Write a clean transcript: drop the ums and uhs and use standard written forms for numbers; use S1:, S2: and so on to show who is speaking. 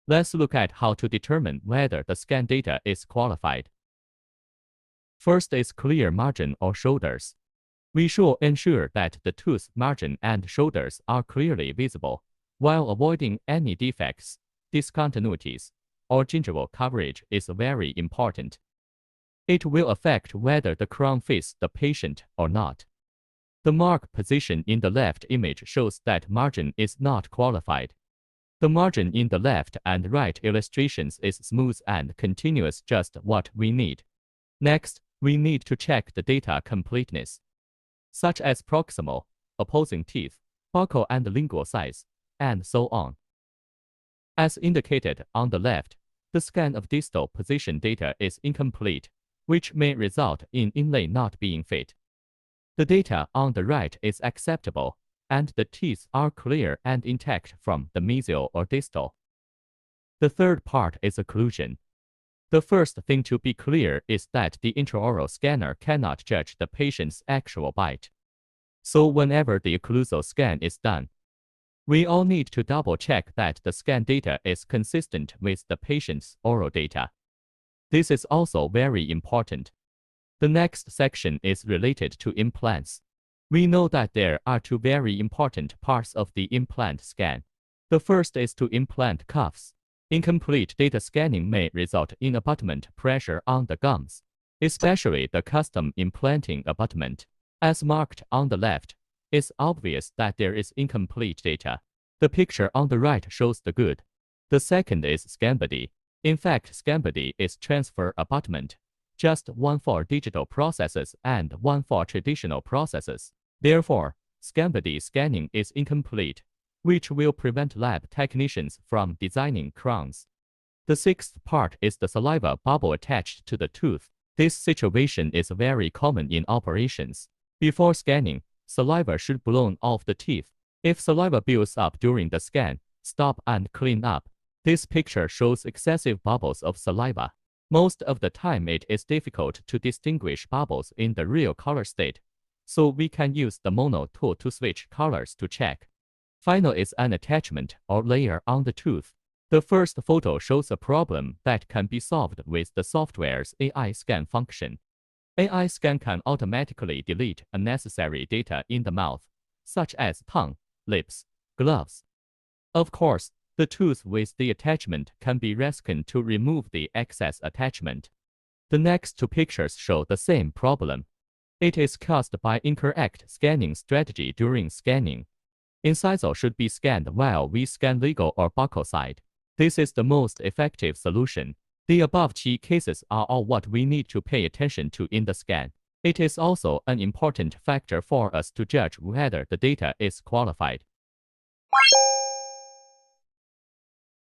S1: Let's look at how to determine whether the scan data is qualified. First is clear margin or shoulders. We should ensure that the tooth margin and shoulders are clearly visible, while avoiding any defects, discontinuities, or gingival coverage is very important. It will affect whether the crown fits the patient or not. The mark position in the left image shows that margin is not qualified. The margin in the left and right illustrations is smooth and continuous, just what we need. Next, we need to check the data completeness, such as proximal, opposing teeth, buccal and lingual size, and so on. As indicated on the left, the scan of distal position data is incomplete, which may result in inlay not being fit. The data on the right is acceptable, and the teeth are clear and intact from the mesial or distal. The third part is occlusion. The first thing to be clear is that the intraoral scanner cannot judge the patient's actual bite. So whenever the occlusal scan is done, we all need to double-check that the scan data is consistent with the patient's oral data. This is also very important. The next section is related to implants. We know that there are two very important parts of the implant scan. The first is to implant cuffs. Incomplete data scanning may result in abutment pressure on the gums, especially the custom implanting abutment. As marked on the left, it's obvious that there is incomplete data. The picture on the right shows the good. The second is scan body. In fact, scan body is transfer abutment, just one for digital processes and one for traditional processes. Therefore, scan body scanning is incomplete, which will prevent lab technicians from designing crowns. The sixth part is the saliva bubble attached to the tooth. This situation is very common in operations. Before scanning, saliva should blown off the teeth. If saliva builds up during the scan, stop and clean up. This picture shows excessive bubbles of saliva. Most of the time it is difficult to distinguish bubbles in the real color state, so we can use the mono tool to switch colors to check. Final is an attachment or layer on the tooth. The first photo shows a problem that can be solved with the software's AI scan function. AI scan can automatically delete unnecessary data in the mouth, such as tongue, lips, gloves. Of course, the tooth with the attachment can be rescued to remove the excess attachment. The next two pictures show the same problem. It is caused by incorrect scanning strategy during scanning. Incisal should be scanned while we scan legal or buccal side. This is the most effective solution. The above key cases are all what we need to pay attention to in the scan. It is also an important factor for us to judge whether the data is qualified.